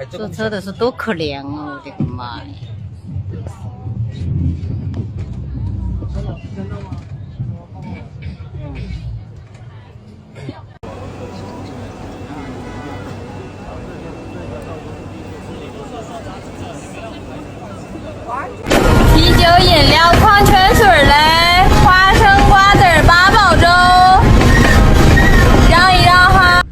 坐车的是多可怜啊！我的个妈呀！啤酒、饮料、矿泉水嘞，花生、瓜子、八宝粥，让一让哈。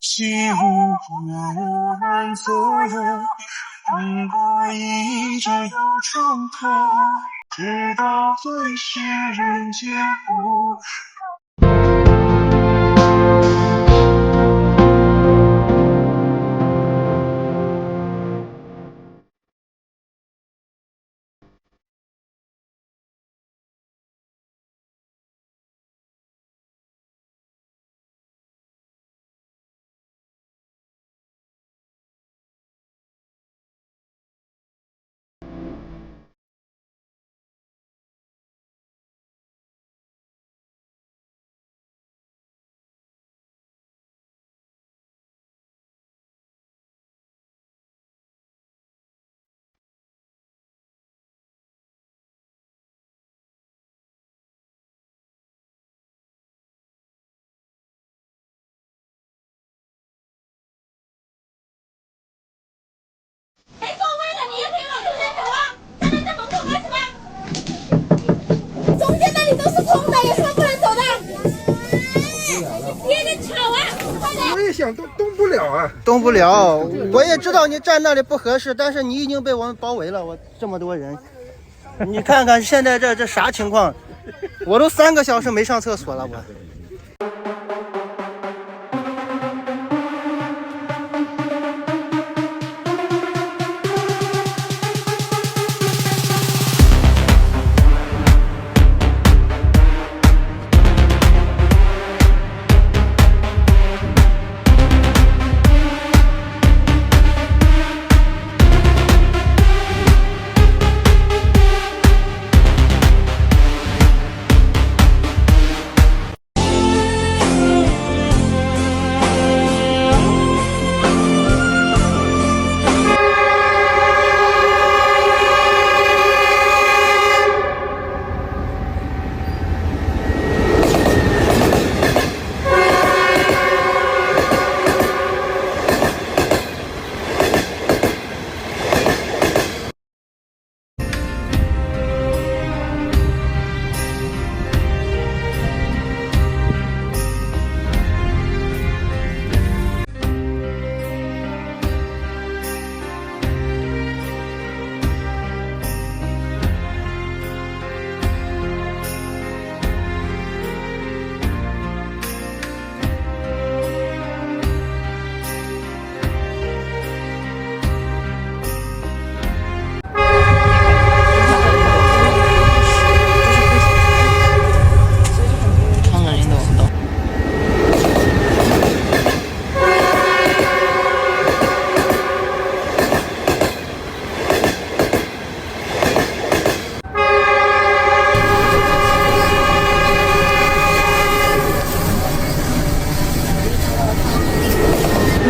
西湖畔左右，风过一直又冲破，直到最是人间无谁座位的？你也可以往中间走啊！站在这门口干什么？中间那里都是空的，有什么不能走的？别人吵啊！快点！我也想动不了啊，动不了。我也知道你站那里不合适，但是你已经被我们包围了，我这么多人，你看看现在这啥情况？我都3个小时没上厕所了，我。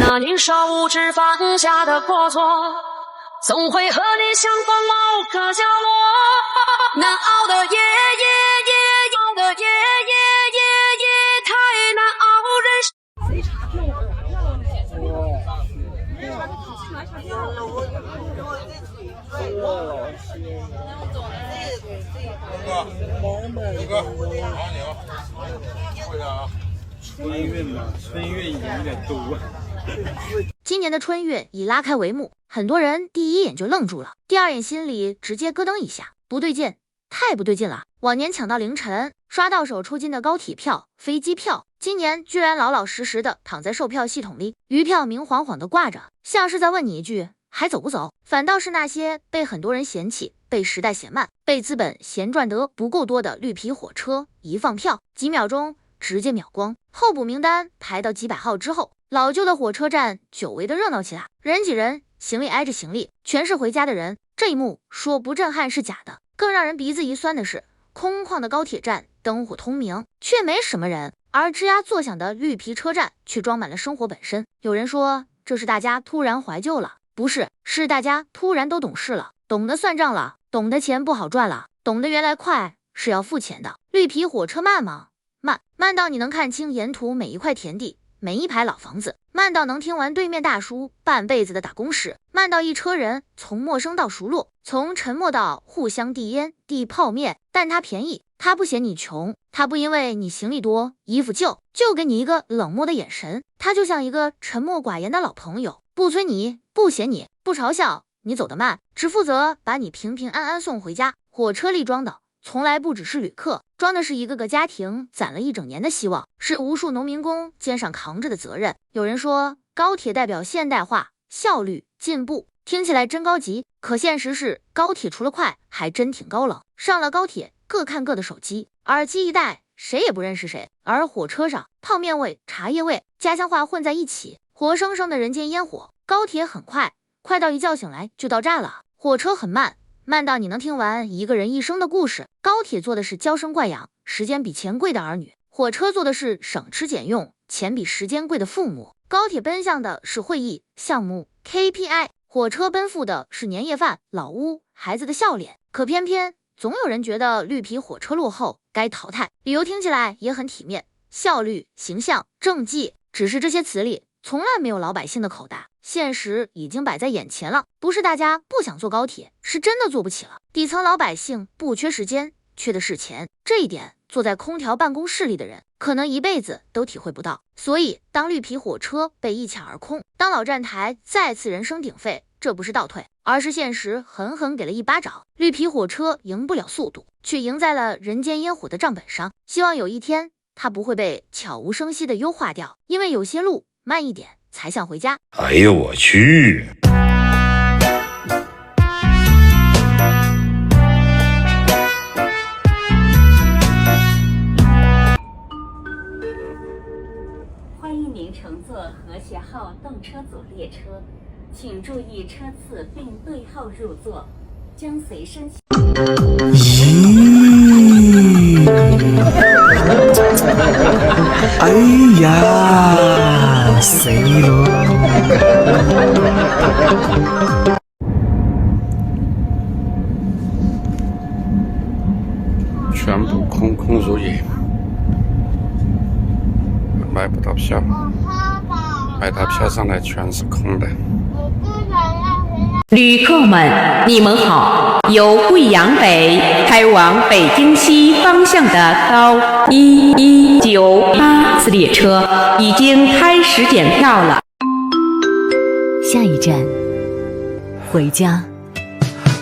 那年少无知犯下的过错，总会和你相逢某个角落。难熬的夜夜夜，春运嘛，春运赢的多。今年的春运已拉开帷幕，很多人第一眼就愣住了，第二眼心里直接咯噔一下，不对劲，太不对劲了。往年抢到凌晨，刷到手抽筋的高铁票、飞机票，今年居然老老实实的躺在售票系统里，余票明晃晃的挂着，像是在问你一句还走不走？反倒是那些被很多人嫌弃、被时代嫌慢、被资本嫌赚得不够多的绿皮火车，一放票几秒钟直接秒光，候补名单排到几百号之后，老旧的火车站久违的热闹起来，人挤人，行李挨着行李，全是回家的人。这一幕说不震撼是假的，更让人鼻子一酸的是，空旷的高铁站灯火通明，却没什么人，而吱呀作响的绿皮车站却装满了生活本身。有人说这是大家突然怀旧了，不是，是大家突然都懂事了，懂得算账了，懂得钱不好赚了，懂得原来快是要付钱的。绿皮火车慢吗？慢到你能看清沿途每一块田地，每一排老房子，慢到能听完对面大叔半辈子的打工史，慢到一车人从陌生到熟络，从沉默到互相递烟递泡面，但他便宜，他不嫌你穷，他不因为你行李多衣服旧就给你一个冷漠的眼神，他就像一个沉默寡言的老朋友，不催你，不嫌你，不嘲笑你走得慢，只负责把你平平安安送回家。火车里装的从来不只是旅客，装的是一个个家庭攒了一整年的希望，是无数农民工肩上扛着的责任。有人说高铁代表现代化、效率、进步，听起来真高级，可现实是高铁除了快还真挺高冷。上了高铁各看各的手机，耳机一戴谁也不认识谁，而火车上泡面味、茶叶味、家乡话混在一起，活生生的人间烟火。高铁很快，快到一觉醒来就到站了。火车很慢，慢到你能听完一个人一生的故事。高铁做的是娇生惯养、时间比钱贵的儿女，火车做的是省吃俭用、钱比时间贵的父母。高铁奔向的是会议、项目、KPI， 火车奔赴的是年夜饭、老屋、孩子的笑脸。可偏偏总有人觉得绿皮火车落后，该淘汰。理由听起来也很体面，效率、形象、政绩，只是这些词里从来没有老百姓的口袋。现实已经摆在眼前了，不是大家不想坐高铁，是真的坐不起了。底层老百姓不缺时间，缺的是钱，这一点坐在空调办公室里的人可能一辈子都体会不到。所以当绿皮火车被一抢而空，当老站台再次人声鼎沸，这不是倒退，而是现实狠狠给了一巴掌。绿皮火车赢不了速度，却赢在了人间烟火的账本上。希望有一天它不会被悄无声息的优化掉，因为有些路慢一点才想回家。哎呦我去！欢迎您乘坐和谐号动车组列车，请注意车次并对号入座，将随身。哎呀，谁了？全部空空如也，买不到票，买到票上来全是空的。旅客们，你们好！由贵阳北开往北京西方向的高1198次列车已经开始检票了。下一站，回家。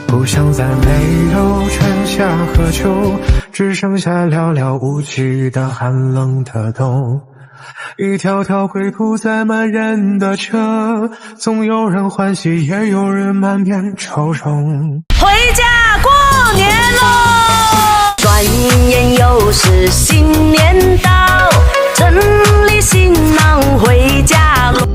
不想再没有春夏和秋，只剩下寥寥无几的寒冷的冬。一条条归途载满人的车，总有人欢喜，也有人满面愁容。回家过年喽！转眼又是新年到，整理行囊回家喽。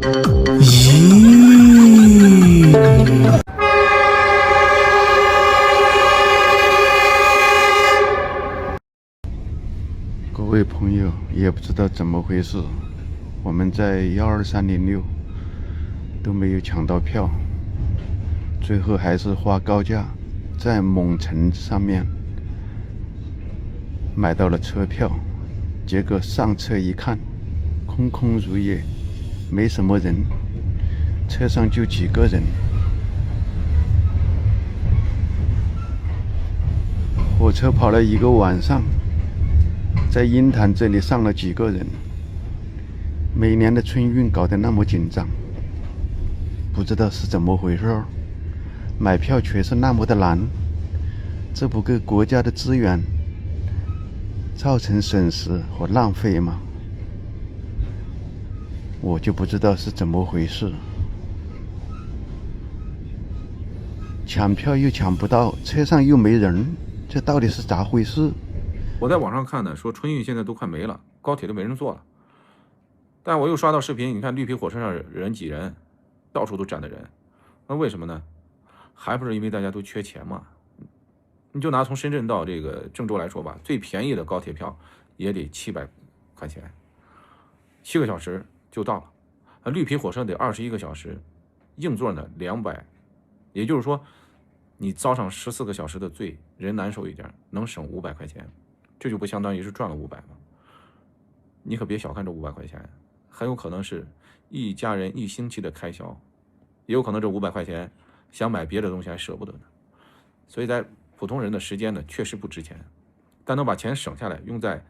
各位朋友，也不知道怎么回事，我们在12306都没有抢到票，最后还是花高价在蒙城上面买到了车票，结果上车一看，空空如也，没什么人，车上就几个人。火车跑了1个晚上，在鹰潭这里上了几个人。每年的春运搞得那么紧张，不知道是怎么回事，买票却是那么的难，这不给国家的资源造成损失和浪费吗？我就不知道是怎么回事，抢票又抢不到，车上又没人，这到底是咋回事？我在网上看的，说春运现在都快没了，高铁都没人坐了。但我又刷到视频，你看绿皮火车上人挤人，到处都站的人，那为什么呢？还不是因为大家都缺钱嘛？你就拿从深圳到这个郑州来说吧，最便宜的高铁票也得700块钱，7个小时就到了。绿皮火车得21个小时，硬座呢200，也就是说，你遭上14个小时的罪，人难受一点，能省500块钱，这就不相当于是赚了500吗？你可别小看这500块钱。很有可能是一家人1星期的开销，也有可能这500块钱想买别的东西还舍不得呢。所以在普通人的时间呢，确实不值钱，但能把钱省下来用在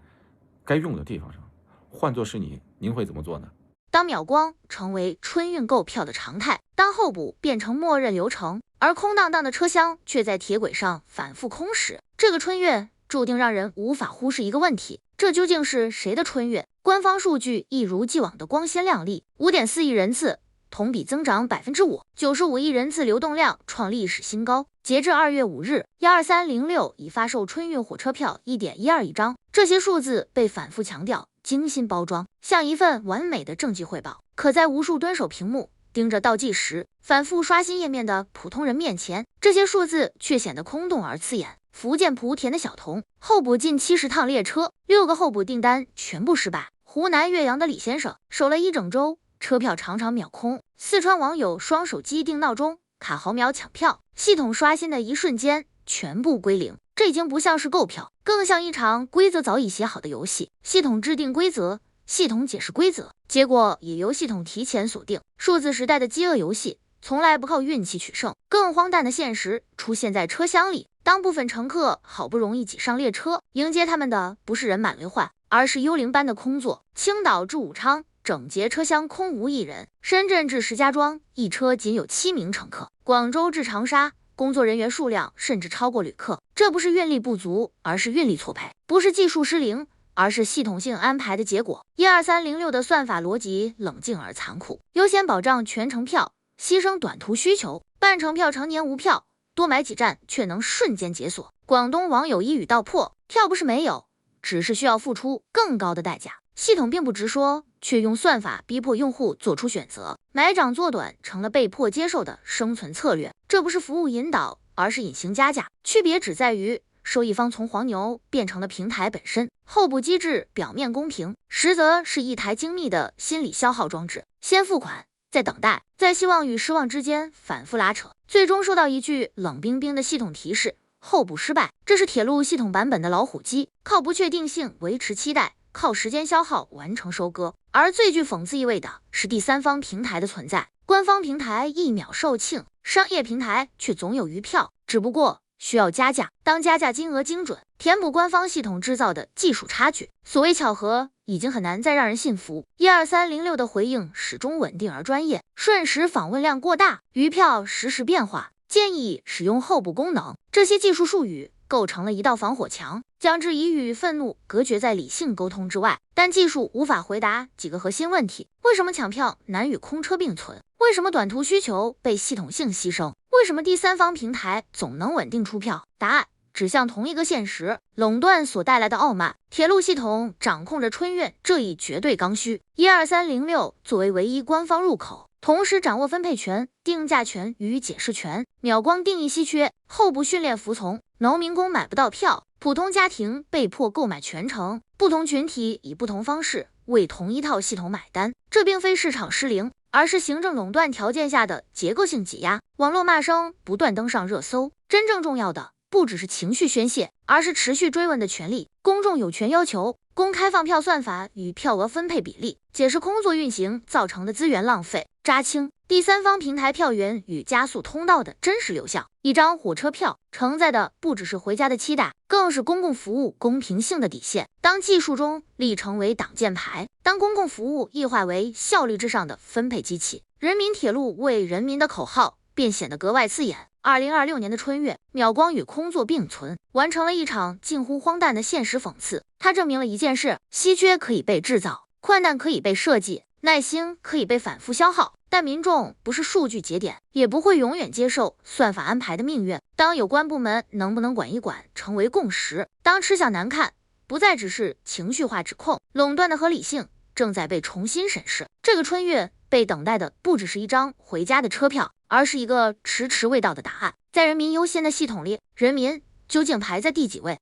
该用的地方上。换作是你，您会怎么做呢？当秒光成为春运购票的常态，当候补变成默认流程，而空荡荡的车厢却在铁轨上反复空时，这个春运注定让人无法忽视一个问题：这究竟是谁的春运？官方数据一如既往的光鲜亮丽，5.4亿人次，同比增长5%，95亿人次流动量创历史新高。截至2月5日，12306已发售春运火车票1.12亿张，这些数字被反复强调，精心包装，像一份完美的政绩汇报。可在无数蹲守屏幕盯着倒计时、反复刷新页面的普通人面前，这些数字却显得空洞而刺眼。福建莆田的小童候补近70趟列车，6个候补订单全部失败。湖南岳阳的李先生守了1整周，车票常常秒空。四川网友双手机定闹钟，卡毫秒抢票，系统刷新的一瞬间全部归零。这已经不像是购票，更像一场规则早已写好的游戏。系统制定规则，系统解释规则，结果也由系统提前锁定。数字时代的饥饿游戏从来不靠运气取胜。更荒诞的现实出现在车厢里，当部分乘客好不容易挤上列车，迎接他们的不是人满为患，而是幽灵般的空座。青岛至武昌整节车厢空无一人，深圳至石家庄一车仅有7名乘客，广州至长沙工作人员数量甚至超过旅客。这不是运力不足，而是运力错配；不是技术失灵，而是系统性安排的结果。12306的算法逻辑冷静而残酷，优先保障全程票，牺牲短途需求，半程票常年无票，多买几站却能瞬间解锁。广东网友一语道破：票不是没有，只是需要付出更高的代价。系统并不直说，却用算法逼迫用户做出选择，买长做短成了被迫接受的生存策略。这不是服务引导，而是隐形加价，区别只在于收益方从黄牛变成了平台本身。候补机制表面公平，实则是一台精密的心理消耗装置，先付款，再等待，在希望与失望之间反复拉扯，最终收到一句冷冰冰的系统提示：候补失败。这是铁路系统版本的老虎机，靠不确定性维持期待，靠时间消耗完成收割。而最具讽刺意味的是第三方平台的存在，官方平台1秒售罄，商业平台却总有余票，只不过需要加价。当加价金额精准，填补官方系统制造的技术差距，所谓巧合已经很难再让人信服。12306的回应始终稳定而专业，瞬时访问量过大，余票实时变化，建议使用候补功能。这些技术术语构成了一道防火墙，将质疑与愤怒隔绝在理性沟通之外。但技术无法回答几个核心问题：为什么抢票难与空车并存？为什么短途需求被系统性牺牲？为什么第三方平台总能稳定出票？答案指向同一个现实：垄断所带来的傲慢。铁路系统掌控着春运这一绝对刚需。12306作为唯一官方入口，同时掌握分配权、定价权与解释权，秒光定义稀缺，候补训练服从，农民工买不到票，普通家庭被迫购买全程，不同群体以不同方式为同一套系统买单。这并非市场失灵，而是行政垄断条件下的结构性挤压。网络骂声不断登上热搜，真正重要的不只是情绪宣泄，而是持续追问的权利。公众有权要求公开放票算法与票额分配比例，解释空座运行造成的资源浪费。扎青第三方平台票源与加速通道的真实流向。一张火车票承载的不只是回家的期待，更是公共服务公平性的底线。当技术中立成为挡箭牌，当公共服务异化为效率至上的分配机器，人民铁路为人民的口号便显得格外刺眼。2026年的春运，秒光与空座并存，完成了一场近乎荒诞的现实讽刺。它证明了一件事：稀缺可以被制造，困难可以被设计，耐心可以被反复消耗。但民众不是数据节点，也不会永远接受算法安排的命运。当有关部门能不能管一管成为共识，当吃相难看不再只是情绪化指控，垄断的合理性正在被重新审视。这个春运被等待的不只是一张回家的车票，而是一个迟迟未到的答案。在人民优先的系统里，人民究竟排在第几位？